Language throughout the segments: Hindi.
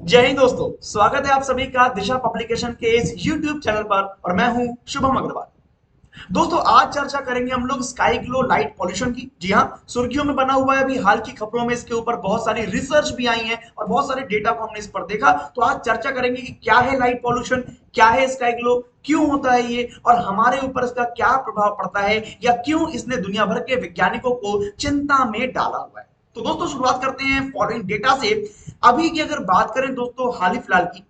जय हिंद दोस्तों, स्वागत है आप सभी का दिशा पब्लिकेशन के इस YouTube चैनल पर और मैं हूं शुभम अग्रवाल। दोस्तों आज चर्चा करेंगे हम लोग स्काई ग्लो लाइट पॉल्यूशन की। जी हां, सुर्खियों में बना हुआ है। अभी हाल की खबरों में इसके ऊपर बहुत सारी रिसर्च भी आई है और बहुत सारे डेटा को हमने इस पर देखा। तो आज चर्चा करेंगे कि क्या है लाइट पॉल्यूशन, क्या है स्काई ग्लो, क्यों होता है ये और हमारे ऊपर इसका क्या प्रभाव पड़ता है या क्यों इसने दुनिया भर के वैज्ञानिकों को चिंता में डाला हुआ है। तो दोस्तों शुरुआत करते हैं फॉलोइंग डेटा से। अभी की अगर बात करें दोस्तों हाल ही फिलहाल की,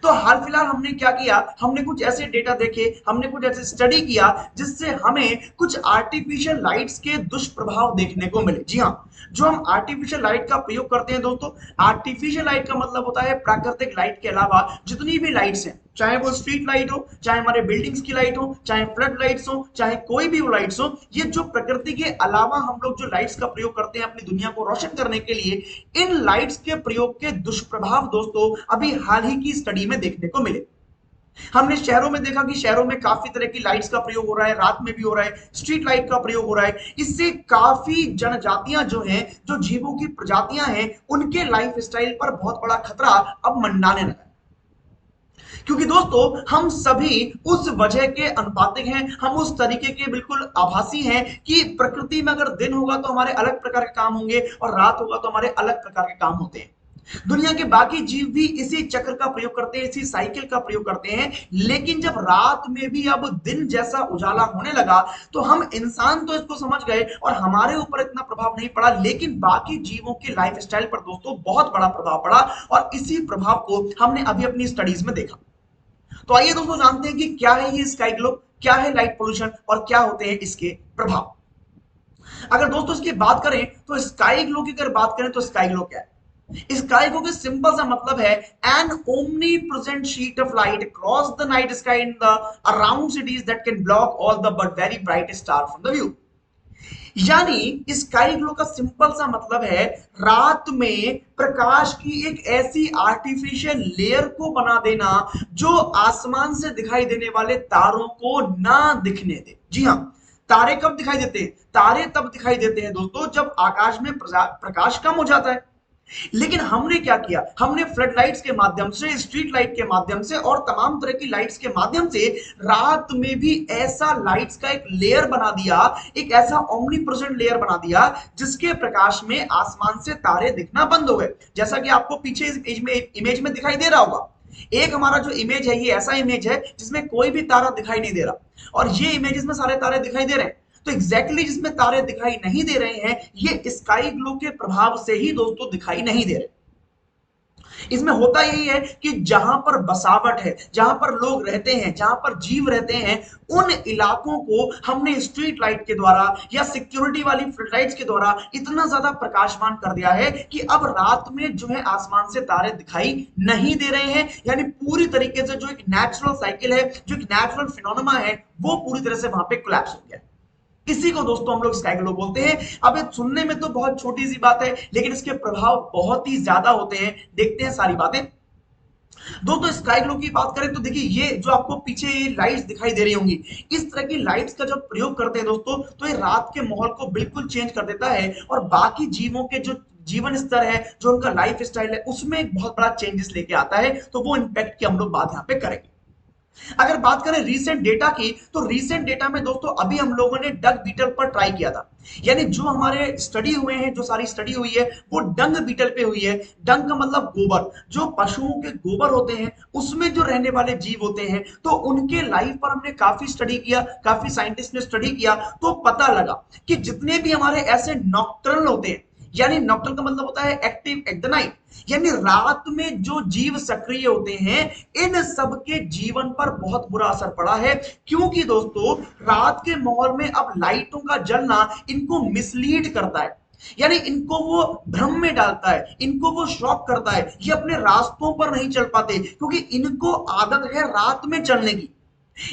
तो हाल फिलहाल हमने क्या किया, हमने कुछ ऐसे डेटा देखे, हमने कुछ ऐसे स्टडी किया जिससे हमें कुछ आर्टिफिशियल लाइट्स के दुष्प्रभाव देखने को मिले। जी हाँ, जो हम आर्टिफिशियल लाइट का प्रयोग करते हैं दोस्तों, आर्टिफिशियल लाइट का मतलब होता है प्राकृतिक लाइट के अलावा जितनी भी लाइट्स हैं, चाहे वो स्ट्रीट लाइट हो, चाहे हमारे बिल्डिंग्स की लाइट हो, चाहे फ्लड लाइट्स हो, चाहे कोई भी वो लाइट्स हो, ये जो प्रकृति के अलावा हम लोग जो लाइट्स का प्रयोग करते हैं अपनी दुनिया को रोशन करने के लिए, इन लाइट्स के प्रयोग के दुष्प्रभाव दोस्तों अभी हाल ही की स्टडी में देखने को मिले। हमने शहरों में देखा कि शहरों में काफी तरह की लाइट्स का प्रयोग हो रहा है, रात में भी हो रहा है, स्ट्रीट लाइट का प्रयोग हो रहा है। इससे काफी जनजातियां जो हैं, जो जीवों की प्रजातियां हैं, उनके लाइफ स्टाइल पर बहुत बड़ा खतरा अब मंडराने लगा है। क्योंकि दोस्तों हम सभी उस वजह के अनुपातिक हैं, हम उस तरीके के बिल्कुल आभासी हैं कि प्रकृति में अगर दिन होगा तो हमारे अलग प्रकार के काम होंगे और रात होगा तो हमारे अलग प्रकार के काम होते हैं। दुनिया के बाकी जीव भी इसी चक्र का प्रयोग करते हैं, इसी साइकिल का प्रयोग करते हैं। लेकिन जब रात में भी अब दिन जैसा उजाला होने लगा तो हम इंसान तो इसको समझ गए और हमारे ऊपर इतना प्रभाव नहीं पड़ा, लेकिन बाकी जीवों के लाइफ स्टाइल पर दोस्तों बहुत बड़ा प्रभाव पड़ा और इसी प्रभाव को हमने अभी अपनी स्टडीज में देखा। तो आइए दोस्तों जानते हैं कि क्या है ये स्काई ग्लो, क्या है लाइट पोल्यूशन और क्या होते हैं इसके प्रभाव। अगर दोस्तों इसकी बात करें तो स्काई ग्लो की अगर बात करें तो स्काई ग्लो क्या है। स्काई ग्लो के सिंपल सा मतलब है an omnipresent sheet of light across the night sky in the around cities that can block all the but very bright star from the view. यानी स्काई ग्लो का सिंपल सा मतलब है रात में प्रकाश की एक ऐसी आर्टिफिशियल लेयर को बना देना जो आसमान से दिखाई देने वाले तारों को ना दिखने दे। जी हाँ, तारे कब दिखाई देते हैं? तारे तब दिखाई देते हैं दोस्तों जब आकाश में प्रकाश कम हो जाता है। लेकिन हमने क्या किया, हमने फ्लड लाइट्स के माध्यम से, स्ट्रीट लाइट के माध्यम से और तमाम तरह की लाइट्स के माध्यम से रात में भी ऐसा लाइट्स का एक लेयर बना दिया, एक ऐसा ओमनी प्रेजेंट लेयर बना दिया जिसके प्रकाश में आसमान से तारे दिखना बंद हो गए। जैसा कि आपको पीछे इस इमेज में दिखाई दे रहा होगा, एक हमारा जो इमेज है ये ऐसा इमेज है जिसमें कोई भी तारा दिखाई नहीं दे रहा और ये इमेज में सारे तारे दिखाई दे रहे हैं। तो एग्जैक्टली जिसमें तारे दिखाई नहीं दे रहे हैं ये स्काई ग्लो के प्रभाव से ही दोस्तों दिखाई नहीं दे रहे। इसमें होता यही है कि जहां पर बसावट है, जहां पर लोग रहते हैं, जहां पर जीव रहते हैं, उन इलाकों को हमने स्ट्रीट लाइट के द्वारा या सिक्योरिटी वाली फ्लड लाइट्स के द्वारा इतना ज्यादा प्रकाशमान कर दिया है कि अब रात में जो है आसमान से तारे दिखाई नहीं दे रहे हैं। यानी पूरी तरीके से जो एक नेचुरल साइकिल है, जो एक नेचुरल फिनोमेना है, वो पूरी तरह से वहां पे कोलैप्स हो गया। इसी को दोस्तों हम लोग स्काई ग्लो बोलते हैं। अब ये सुनने में तो बहुत छोटी सी बात है लेकिन इसके प्रभाव बहुत ही ज्यादा होते हैं। देखते हैं सारी बातें। दोस्तों स्काई ग्लो की बात करें तो देखिए ये जो आपको पीछे लाइट्स दिखाई दे रही होंगी, इस तरह की लाइट्स का जब प्रयोग करते हैं दोस्तों तो ये रात के माहौल को बिल्कुल चेंज कर देता है और बाकी जीवों के जो जीवन स्तर है, जो उनका लाइफ स्टाइल है, उसमें एक बहुत बड़ा चेंजेस लेके आता है। तो वो इंपैक्ट की हम लोग बात यहाँ पे करेंगे। अगर बात करें रीसेंट डेटा की तो रीसेंट डेटा में दोस्तों अभी हम लोगों ने डंग बीटल पर ट्राई किया था। यानी जो हमारे स्टडी हुए हैं, जो सारी स्टडी हुई है वो डंग बीटल पे हुई है। डंग का मतलब गोबर, जो पशुओं के गोबर होते हैं उसमें जो रहने वाले जीव होते हैं, तो उनके लाइफ पर हमने काफी स्टडी किया, काफी साइंटिस्ट ने स्टडी किया। तो पता लगा कि जितने भी हमारे ऐसे नॉक्टर्नल होते हैं, यानी नॉक्टर्नल का मतलब होता है एक्टिव एट द नाइट, यानी रात में जो जीव सक्रिय होते हैं, इन सब के जीवन पर बहुत बुरा असर पड़ा है। क्योंकि दोस्तों रात के माहौल में अब लाइटों का जलना इनको मिसलीड करता है, यानी इनको वो भ्रम में डालता है, इनको वो शॉक करता है। ये अपने रास्तों पर नहीं चल पाते क्योंकि इनको आदत है रात में चलने की।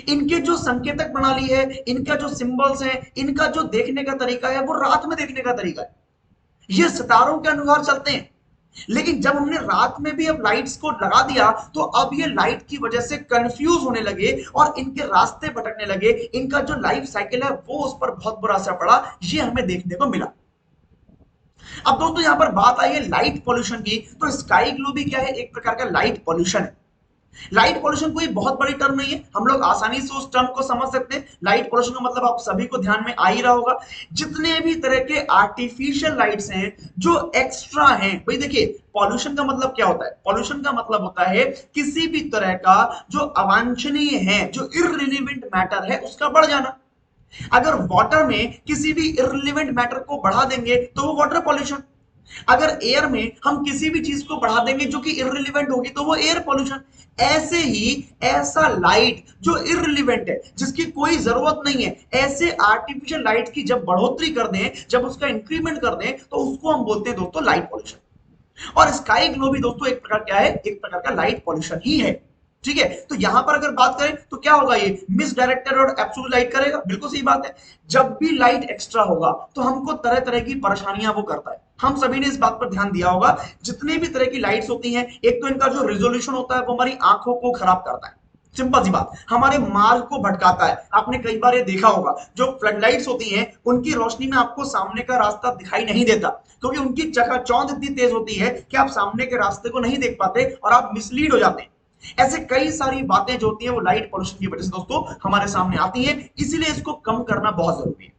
इनके जो संकेतक प्रणाली है, इनका जो सिंबल्स है, इनका जो देखने का तरीका है वो रात में देखने का तरीका है, ये सितारों के अनुसार चलते हैं। लेकिन जब हमने रात में भी अब लाइट्स को लगा दिया तो अब ये लाइट की वजह से कंफ्यूज होने लगे और इनके रास्ते भटकने लगे, इनका जो लाइफ साइकिल है वो उस पर बहुत बुरा असर पड़ा। ये हमें देखने को मिला। अब दोस्तों यहां पर बात आई है लाइट पॉल्यूशन की, तो स्काई ग्लो भी क्या है, एक प्रकार का लाइट पॉल्यूशन है। लाइट पॉल्यूशन कोई बहुत बड़ी टर्म नहीं है, हम लोग आसानी से उस टर्म को समझ सकते हैं। लाइट पॉल्यूशन का मतलब आप सभी को ध्यान में आ ही रहा होगा, जितने भी तरह के आर्टिफिशियल लाइट्स हैं जो एक्स्ट्रा हैं। भाई देखिए, पॉल्यूशन का मतलब क्या होता है, पॉल्यूशन का मतलब होता है किसी भी तरह का जो अवांछनीय है, जो इररिलेवेंट मैटर है, उसका बढ़ जाना। अगर वाटर में किसी भी इररिलेवेंट मैटर को बढ़ा देंगे तो वो वाटर पॉल्यूशन। अगर एयर में हम किसी भी चीज को बढ़ा देंगे जो कि इररिलेवेंट होगी तो वो एयर पॉल्यूशन। ऐसे ही ऐसा लाइट जो इररिलेवेंट है, जिसकी कोई जरूरत नहीं है, ऐसे आर्टिफिशियल लाइट की जब बढ़ोतरी कर दें, जब उसका इंक्रीमेंट कर दें, तो उसको हम बोलते हैं दोस्तों लाइट पॉल्यूशन। और स्काई ग्लो भी दोस्तों एक प्रकार क्या है, एक प्रकार का लाइट पॉल्यूशन ही है। ठीक है, तो यहां पर अगर बात करें तो क्या होगा, ये मिस डायरेक्टेड और एब्सोल्यूट लाइट करेगा, बिल्कुल सही बात है। जब भी लाइट एक्स्ट्रा होगा तो हमको तरह तरह की परेशानियां वो करता है। हम सभी ने इस बात पर ध्यान दिया होगा, जितने भी तरह की लाइट्स होती हैं, एक तो इनका जो रेजोल्यूशन होता है वो हमारी आंखों को खराब करता है। सिंपल सी बात, हमारे मार्ग को भटकाता है। आपने कई बार ये देखा होगा, जो फ्लडलाइट्स होती हैं उनकी रोशनी में आपको सामने का रास्ता दिखाई नहीं देता, क्योंकि उनकी चकाचौंध इतनी तेज होती है कि आप सामने के रास्ते को नहीं देख पाते और आप मिसलीड हो जाते हैं। ऐसे कई सारी बातें जो होती हैं वो लाइट पॉल्यूशन की वजह से दोस्तों हमारे सामने आती हैं, इसीलिए इसको कम करना बहुत जरूरी है।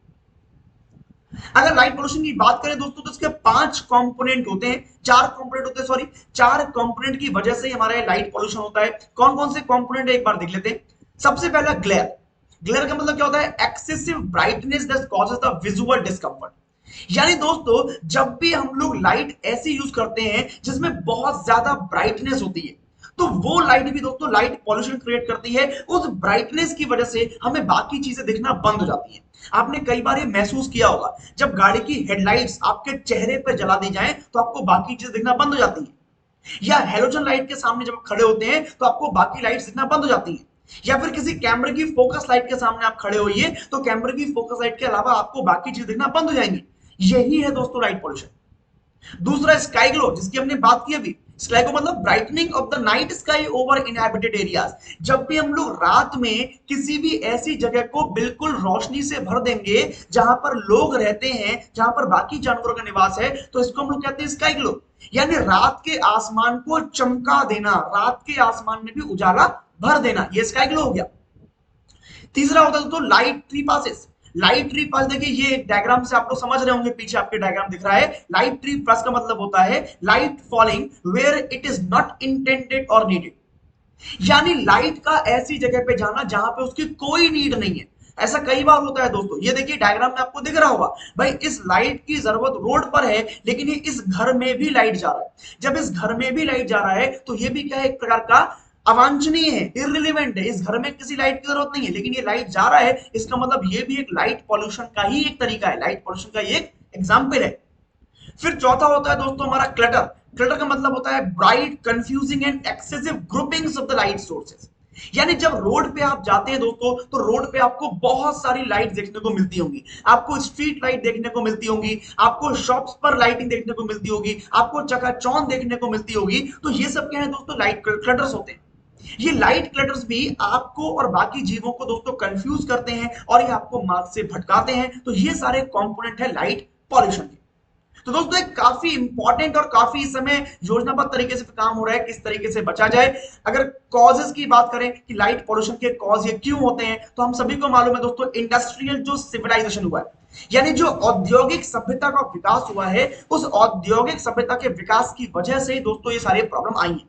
अगर लाइट पोल्यूशन की बात करें दोस्तों, तो इसके 5 कंपोनेंट होते हैं, 4 कंपोनेंट होते हैं, सॉरी 4 कंपोनेंट की वजह से हमारा लाइट पोल्यूशन होता है। कौन कौन से कंपोनेंट है एक बार देख लेते हैं। सबसे पहला ग्लेयर। ग्लेयर का मतलब क्या होता है, excessive brightness that causes the visual discomfort. यानी दोस्तों जब भी हम लोग लाइट ऐसी यूज करते हैं जिसमें बहुत ज्यादा ब्राइटनेस होती है, तो वो लाइट भी दोस्तों लाइट पॉल्यूशन क्रिएट करती है। उस ब्राइटनेस की वजह से हमें बाकी चीजें दिखना बंद हो जाती हैं। आपने कई बार ये महसूस किया होगा, जब गाड़ी की हेडलाइट्स आपके चेहरे पर जला दी जाए तो आपको बाकी चीजें दिखना बंद हो जाती है। या हेलोजन लाइट के सामने जब आप खड़े होते हैं तो आपको बाकी लाइट्स दिखना बंद हो जाती हैं। या फिर किसी कैमरे की फोकस लाइट के सामने आप खड़े होइए तो कैमरे की फोकस लाइट के अलावा आपको बाकी चीज दिखना बंद हो जाएंगी। यही है दोस्तों लाइट पॉल्यूशन। दूसरा स्काई ग्लो, जिसकी हमने बात की अभी। स्काई ग्लो मतलब brightening of the night sky over inhabited areas. जब भी हम लोग रात में किसी भी ऐसी जगह को बिल्कुल रोशनी से भर देंगे जहां पर लोग रहते हैं, जहां पर बाकी जानवरों का निवास है, तो इसको हम लोग कहते हैं स्काई ग्लो। यानी रात के आसमान को चमका देना, रात के आसमान में भी उजाला भर देना, ये स्काई ग्लो हो गया। तीसरा होता है दोस्तों light trespasses. Light trespass, देखिए ये डायग्राम से आप लोग समझ रहे होंगे, पीछे आपके डायग्राम दिख रहा है। लाइट ट्री पास का मतलब होता है light falling where it is not intended और नीडेड। यानी लाइट का ऐसी जगह पे जाना जहां पे उसकी कोई नीड नहीं है। ऐसा कई बार होता है दोस्तों, ये देखिए डायग्राम में आपको दिख रहा होगा, भाई इस लाइट की जरूरत रोड पर है, लेकिन ये इस घर में भी लाइट जा रहा है। जब इस घर में भी लाइट जा रहा है तो ये भी क्या है, एक प्रकार का अवांछनीय है, इररिलेवेंट है। इस घर में किसी लाइट की जरूरत नहीं है, लेकिन ये लाइट जा रहा है, इसका मतलब ये भी एक लाइट पॉल्यूशन का ही एक तरीका है, लाइट पॉल्यूशन का एक एग्जाम्पल है। फिर चौथा होता है दोस्तों हमारा क्लटर। क्लटर का मतलब होता है bright, confusing and excessive groupings of the light sources. यानी जब रोड पे आप जाते हैं दोस्तों, तो रोड पे आपको बहुत सारी लाइट देखने को मिलती होंगी। आपको स्ट्रीट लाइट देखने को मिलती होंगी, आपको शॉप्स पर लाइटिंग देखने को मिलती होगी, आपको चकाचौंध देखने को मिलती होगी। तो ये सब क्या है दोस्तों, लाइट क्लटर्स होते हैं। ये लाइट क्लटर्स भी आपको और बाकी जीवों को दोस्तों कंफ्यूज करते हैं और ये आपको मार्ग से भटकाते हैं। तो ये सारे कंपोनेंट है लाइट पॉल्यूशन के। तो दोस्तों एक काफी इंपॉर्टेंट और काफी इस समय योजनाबद्ध तरीके से काम हो रहा है किस तरीके से बचा जाए। अगर कॉजेस की बात करें कि लाइट पॉल्यूशन के कॉज ये क्यों होते हैं, तो हम सभी को मालूम है दोस्तों, इंडस्ट्रियल जो सिविलाइजेशन हुआ है, यानी जो औद्योगिक सभ्यता का विकास हुआ है, उस औद्योगिक सभ्यता के विकास की वजह से ही दोस्तों ये सारे प्रॉब्लम आई हैं।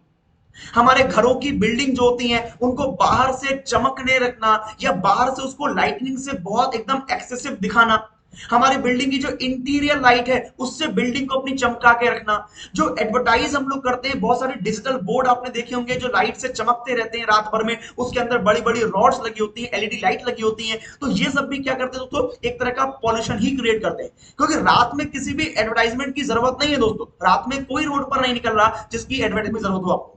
हमारे घरों की बिल्डिंग जो होती हैं उनको बाहर से चमकने रखना या बाहर से उसको लाइटनिंग से बहुत एकदम एक्सेसिव दिखाना, हमारी बिल्डिंग की जो इंटीरियर लाइट है उससे बिल्डिंग को अपनी चमका के रखना, जो एडवर्टाइज हम लोग करते हैं, बहुत सारे डिजिटल बोर्ड आपने देखे होंगे जो लाइट से चमकते रहते हैं रात भर में, उसके अंदर बड़ी बड़ी रॉड्स लगी होती है, एलईडी लाइट लगी होती है। तो ये सब भी क्या करते हैं दोस्तों, एक तरह का पॉल्यूशन ही क्रिएट करते हैं, क्योंकि रात में किसी भी एडवर्टाइजमेंट की जरूरत नहीं है दोस्तों। रात में कोई रोड पर नहीं निकल रहा जिसकी एडवर्टाइजमेंट जरूरत हो आपको।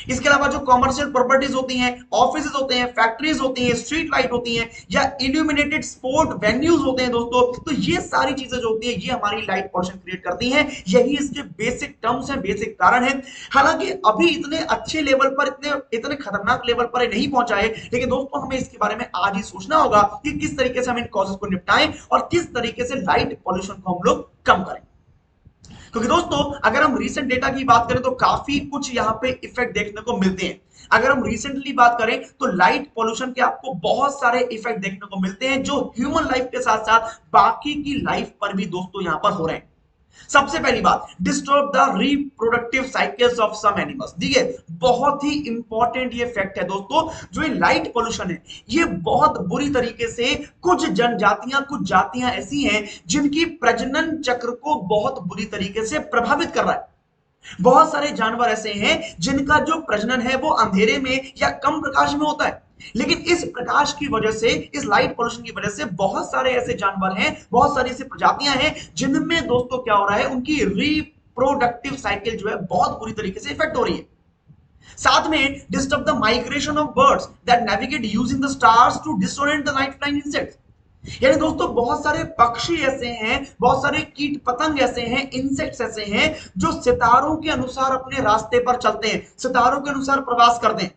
इसके अलावा जो कॉमर्शियल प्रॉपर्टीज होती हैं, ऑफिसेज होते हैं, फैक्ट्रीज होती हैं, स्ट्रीट लाइट होती हैं, या इल्यूमिनेटेड स्पोर्ट वेन्यूज होते हैं दोस्तों, तो ये सारी चीजें जो होती हैं ये हमारी लाइट पॉल्यूशन क्रिएट करती हैं। यही इसके बेसिक टर्म्स हैं, बेसिक कारण हैं। हालांकि अभी इतने अच्छे लेवल पर, इतने इतने खतरनाक लेवल पर नहीं पहुंचा है, लेकिन दोस्तों हमें इसके बारे में आज ही सोचना होगा कि किस तरीके से हम इन कॉजेस को निपटाएं और किस तरीके से लाइट पॉल्यूशन को हम लोग कम करें। क्योंकि दोस्तों अगर हम रीसेंट डेटा की बात करें तो काफी कुछ यहाँ पे इफेक्ट देखने को मिलते हैं। अगर हम रिसेंटली बात करें तो लाइट पॉल्यूशन के आपको बहुत सारे इफेक्ट देखने को मिलते हैं जो ह्यूमन लाइफ के साथ साथ बाकी की लाइफ पर भी दोस्तों यहां पर हो रहे हैं। सबसे पहली बात, disturb the reproductive cycles of some animals. देखिए बहुत ही इंपॉर्टेंट ये फैक्ट है दोस्तों, जो ये लाइट पोल्यूशन है ये बहुत बुरी तरीके से कुछ जनजातियां कुछ जातियां ऐसी हैं जिनकी प्रजनन चक्र को बहुत बुरी तरीके से प्रभावित कर रहा है। बहुत सारे जानवर ऐसे हैं जिनका जो प्रजनन है वो अंधेरे में या कम प्रकाश में होता है, लेकिन इस प्रकाश की वजह से, इस लाइट पोल्यूशन की वजह से बहुत सारे ऐसे जानवर हैं, बहुत सारी ऐसी प्रजातियां हैं जिनमें दोस्तों क्या हो रहा है, उनकी रिप्रोडक्टिव साइकिल जो है बहुत बुरी तरीके से इफेक्ट हो रही है। साथ में disturb the migration of birds that navigate using the stars to disorient the life flying insects. यानी दोस्तों बहुत सारे पक्षी ऐसे हैं, बहुत सारे कीट पतंग ऐसे हैं, इंसेक्ट्स ऐसे हैं जो सितारों के अनुसार अपने रास्ते पर चलते हैं, सितारों के अनुसार प्रवास करते हैं।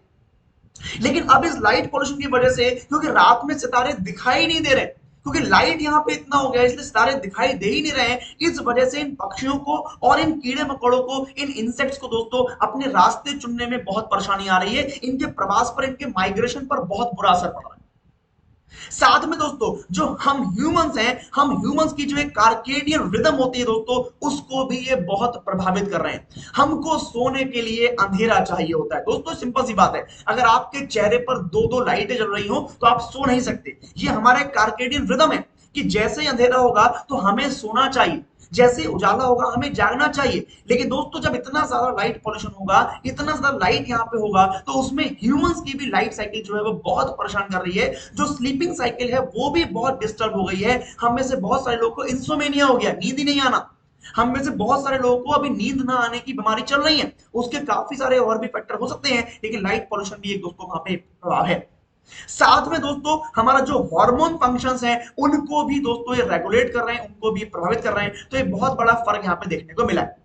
लेकिन अब इस लाइट पोल्यूशन की वजह से, क्योंकि रात में सितारे दिखाई नहीं दे रहे, क्योंकि लाइट यहां पे इतना हो गया इसलिए सितारे दिखाई दे ही नहीं रहे हैं, इस वजह से इन पक्षियों को और इन कीड़े मकोड़ों को, इन इंसेक्ट्स को दोस्तों अपने रास्ते चुनने में बहुत परेशानी आ रही है, इनके प्रवास पर, इनके माइग्रेशन पर बहुत बुरा असर पड़ रहा है। साथ में दोस्तों जो हम ह्यूमंस हैं, हम ह्यूमंस की जो एक कार्केडियन रिदम होती है दोस्तों, उसको भी ये बहुत प्रभावित कर रहे हैं। हमको सोने के लिए अंधेरा चाहिए होता है दोस्तों, सिंपल सी बात है, अगर आपके चेहरे पर दो दो लाइटें जल रही हो तो आप सो नहीं सकते। ये हमारा एक कार्केडियन रिदम है कि जैसे ही अंधेरा होगा तो हमें सोना चाहिए, जैसे उजाला होगा हमें जागना चाहिए। लेकिन दोस्तों जब इतना ज्यादा लाइट पॉल्यूशन होगा, इतना ज्यादा लाइट यहाँ पे होगा, तो उसमें ह्यूमंस की भी लाइफ साइकिल जो है वो बहुत परेशान कर रही है। जो स्लीपिंग साइकिल है वो भी बहुत डिस्टर्ब हो गई है। हम में से बहुत सारे लोगों को इंसोमेनिया हो गया, नींद ही नहीं आना। हम में से बहुत सारे लोगों को अभी नींद ना आने की बीमारी चल रही है। उसके काफी सारे और भी फैक्टर हो सकते हैं, लेकिन लाइट पॉल्यूशन भी एक दोस्तों वहां पे प्रभाव है। साथ में दोस्तों हमारा जो हार्मोन फंक्शंस हैं उनको भी दोस्तों ये रेगुलेट कर रहे हैं, उनको भी प्रभावित कर रहे हैं। तो एक बहुत बड़ा फर्क यहां पे देखने को मिला है।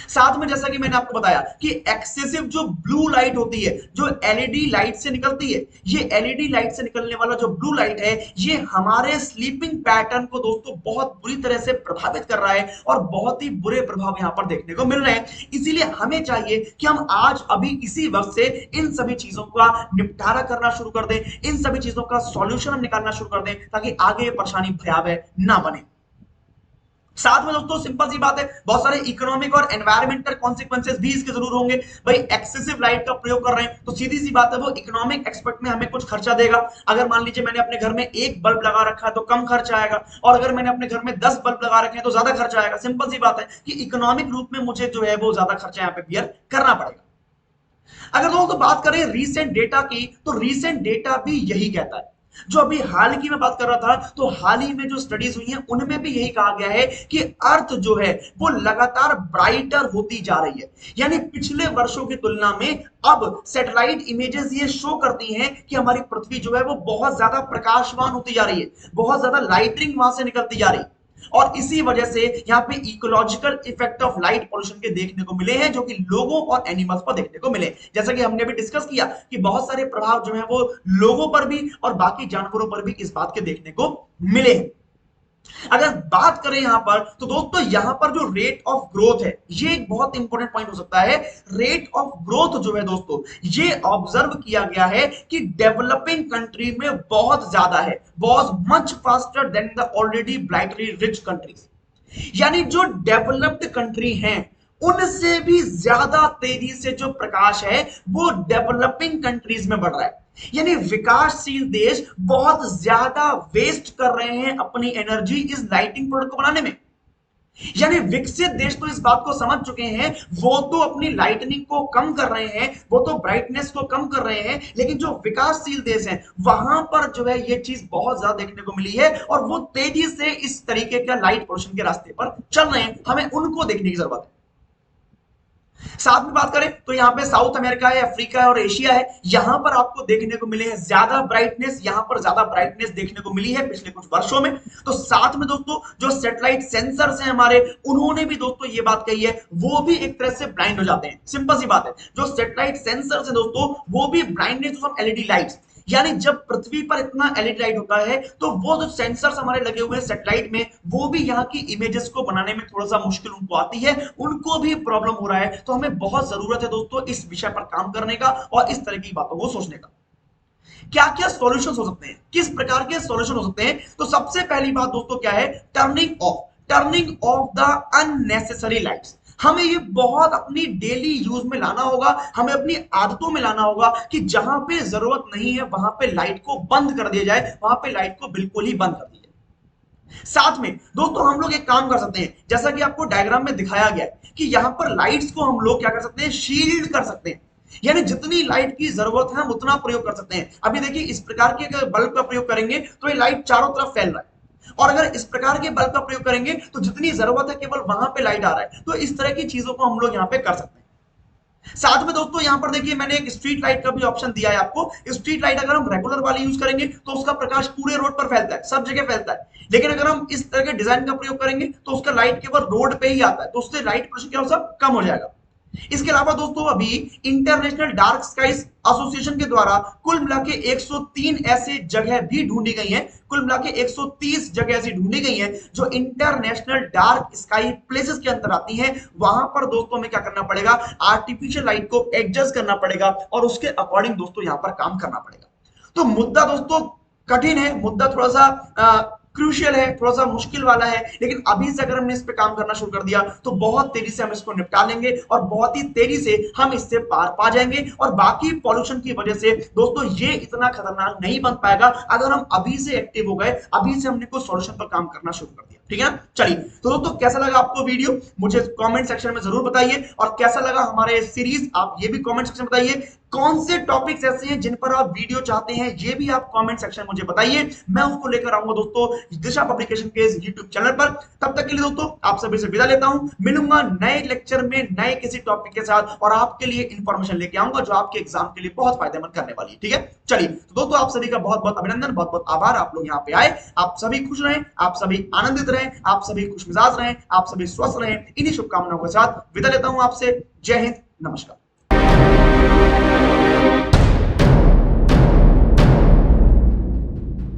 साथ में जैसा कि मैंने आपको बताया कि एक्सेसिव जो ब्लू लाइट होती है, जो एलईडी लाइट से निकलती है, ये एलईडी लाइट से निकलने वाला जो ब्लू लाइट है ये हमारे स्लीपिंग पैटर्न को दोस्तों बहुत बुरी तरह से प्रभावित कर रहा है और बहुत ही बुरे प्रभाव यहां पर देखने को मिल रहे हैं। इसीलिए हमें चाहिए कि हम आज अभी इसी वक्त से इन सभी चीजों का निपटारा करना शुरू कर दें, इन सभी चीजों का सॉल्यूशन हम निकालना शुरू कर दें, ताकि आगे ये परेशानी भयावह ना बने। साथ में दोस्तों सिंपल सी बात है, बहुत सारे इकोनॉमिक और एनवायरमेंटल कॉन्सिक्वेंसेस भी इसके जरूर होंगे। भाई एक्सेसिव लाइट का प्रयोग कर रहे हैं तो सीधी सी बात है वो इकोनॉमिक एक्सपेक्ट में हमें कुछ खर्चा देगा। अगर मान लीजिए मैंने अपने घर में एक बल्ब लगा रखा है तो कम खर्चा आएगा, और अगर मैंने अपने घर में 10 बल्ब लगा रखे हैं तो ज्यादा खर्चा आएगा। सिंपल सी बात है कि इकोनॉमिक रूप में मुझे जो है वो ज्यादा खर्चा यहाँ पे बियर करना पड़ेगा। अगर दोस्तों बात करें रीसेंट डेटा की, तो रीसेंट डेटा भी यही कहता है। जो अभी हाल की मैं बात कर रहा था, तो हाल ही में जो स्टडीज हुई हैं उनमें भी यही कहा गया है कि अर्थ जो है वो लगातार ब्राइटर होती जा रही है। यानी पिछले वर्षों की तुलना में अब सैटेलाइट इमेजेस ये शो करती हैं कि हमारी पृथ्वी जो है वो बहुत ज्यादा प्रकाशवान होती जा रही है, बहुत ज्यादा लाइटिंग वहां से निकलती जा रही है। और इसी वजह से यहाँ पे ecological effect of light pollution के देखने को मिले हैं, जो कि लोगों और एनिमल्स पर देखने को मिले। जैसा कि हमने भी डिस्कस किया कि बहुत सारे प्रभाव जो है वो लोगों पर भी और बाकी जानवरों पर भी इस बात के देखने को मिले हैं। अगर बात करें यहां पर, तो दोस्तों यहां पर जो रेट ऑफ ग्रोथ है ये एक बहुत इंपॉर्टेंट पॉइंट हो सकता है। रेट ऑफ ग्रोथ जो है दोस्तों ये ऑब्जर्व किया गया है कि डेवलपिंग कंट्री में बहुत ज्यादा है, बहुत much faster than the already brightly rich countries. यानी जो डेवलप्ड कंट्री हैं उनसे भी ज्यादा तेजी से जो प्रकाश है वो डेवलपिंग कंट्रीज में बढ़ रहा है। यानी विकासशील देश बहुत ज्यादा वेस्ट कर रहे हैं अपनी एनर्जी इस लाइटिंग प्रोडक्ट को बनाने में। यानी विकसित देश तो इस बात को समझ चुके हैं, वो तो अपनी लाइटनिंग को कम कर रहे हैं, वो तो ब्राइटनेस को कम कर रहे हैं, लेकिन जो विकासशील देश हैं वहां पर जो है ये चीज बहुत ज्यादा देखने को मिली है और वो तेजी से इस तरीके का लाइट पोल्यूशन के रास्ते पर चल रहे हैं। हमें उनको देखने की जरूरत है। साथ में बात करें तो यहाँ पे साउथ अमेरिका है, अफ्रीका है और एशिया है, यहां पर आपको देखने को मिले हैं ज्यादा ब्राइटनेस, यहां पर ज्यादा ब्राइटनेस देखने को मिली है पिछले कुछ वर्षों में। तो साथ में दोस्तों जो सैटेलाइट सेंसर्स हैं हमारे, उन्होंने भी दोस्तों ये बात कही है, वो भी एक तरह से ब्लाइंड हो जाते हैं। सिंपल सी बात है, जो सैटेलाइट सेंसर्स हैं दोस्तों वो भी ब्लाइंडनेस ऑफ एलईडी लाइट्स, यानी जब पृथ्वी पर इतना एलईडी लाइट होता है तो वो जो सेंसर्स हमारे लगे हुए हैं सैटेलाइट में, वो भी यहाँ की इमेजेस को बनाने में थोड़ा सा मुश्किल उनको आती है, उनको भी प्रॉब्लम हो रहा है। तो हमें बहुत जरूरत है दोस्तों इस विषय पर काम करने का और इस तरह की बातों को सोचने का। क्या क्या सॉल्यूशंस हो सकते हैं, किस प्रकार के सॉल्यूशन हो सकते हैं? तो सबसे पहली बात दोस्तों क्या है, turning of the unnecessary lights. हमें ये बहुत अपनी डेली यूज में लाना होगा, हमें अपनी आदतों में लाना होगा कि जहां पे जरूरत नहीं है वहां पे लाइट को बंद कर दिया जाए, वहां पे लाइट को बिल्कुल ही बंद कर दिया जाए। साथ में दोस्तों हम लोग एक काम कर सकते हैं, जैसा कि आपको डायग्राम में दिखाया गया है कि यहां पर लाइट्स को हम लोग क्या कर सकते हैं, शील्ड कर सकते हैं। यानी जितनी लाइट की जरूरत है हम उतना प्रयोग कर सकते हैं। अभी देखिए इस प्रकार के अगर बल्ब का प्रयोग करेंगे तो ये लाइट चारों तरफ फैल रहा है, और अगर इस प्रकार के बल्ब का प्रयोग करेंगे तो जितनी जरूरत है केवल वहां पे लाइट आ रहा है। तो इस तरह की चीजों को हम लोग यहां पे कर सकते हैं। साथ में दोस्तों यहां पर देखिए मैंने एक स्ट्रीट लाइट का भी ऑप्शन दिया है आपको। स्ट्रीट लाइट अगर हम रेगुलर वाली यूज करेंगे तो उसका प्रकाश पूरे रोड पर फैलता है, सब जगह फैलता है। लेकिन अगर हम इस तरह के डिजाइन का प्रयोग करेंगे तो उसका लाइट केवल रोड पे ही आता है, तो उससे लाइट पोल्यूशन क्या हो सब कम हो जाएगा। इसके अलावा दोस्तों अभी इंटरनेशनल डार्क स्काईज एसोसिएशन के द्वारा कुल मिला के 103 ऐसे जगह भी ढूंढी गई हैं, कुल मिला के 130 जगह ऐसी ढूंढी गई हैं जो इंटरनेशनल डार्क स्काई प्लेसेस के अंदर आती हैं। वहां पर दोस्तों में क्या करना पड़ेगा, आर्टिफिशियल लाइट को एडजस्ट करना पड़ेगा और उसके अकॉर्डिंग दोस्तों यहां पर काम करना पड़ेगा। तो मुद्दा दोस्तों कठिन है, मुद्दा थोड़ा सा क्रूशियल है, थोड़ा सा मुश्किल वाला है, लेकिन अभी से अगर हमने इस पे काम करना शुरू कर दिया तो बहुत तेजी से हम इसको निपटा लेंगे और बहुत ही तेजी से हम इससे पार पा जाएंगे। और बाकी पॉल्यूशन की वजह से दोस्तों ये इतना खतरनाक नहीं बन पाएगा अगर हम अभी से एक्टिव हो गए, अभी से हमने कुछ सॉल्यूशन पर काम करना शुरू कर दिया। ठीक है ना, चलिए तो दोस्तों कैसा लगा आपको वीडियो मुझे कमेंट सेक्शन में जरूर बताइए, और कैसा लगा हमारे सीरीज आप ये भी कमेंट सेक्शन में बताइए। कौन से टॉपिक्स ऐसे हैं जिन पर आप वीडियो चाहते हैं ये भी आप कमेंट सेक्शन में मुझे बताइए, मैं उसको लेकर आऊंगा दोस्तों दिशा पब्लिकेशन के यूट्यूब चैनल पर। तब तक के लिए दोस्तों आप सभी से विदा लेता हूं, मिलूंगा नए लेक्चर में नए किसी टॉपिक के साथ और आपके लिए इंफॉर्मेशन लेके आऊंगा जो आपके एग्जाम के लिए बहुत फायदेमंद करने वाली है। ठीक है, चलिए तो दोस्तों आप सभी का बहुत बहुत अभिनंदन, बहुत बहुत आभार, आप लोग यहाँ पे आए। आप सभी खुश रहें, आप सभी आनंदित रहें, आप सभी खुश मिजाज रहें, आप सभी स्वस्थ रहें। इन्हीं शुभकामनाओं के साथ विदा लेता हूं आपसे। जय हिंद, नमस्कार।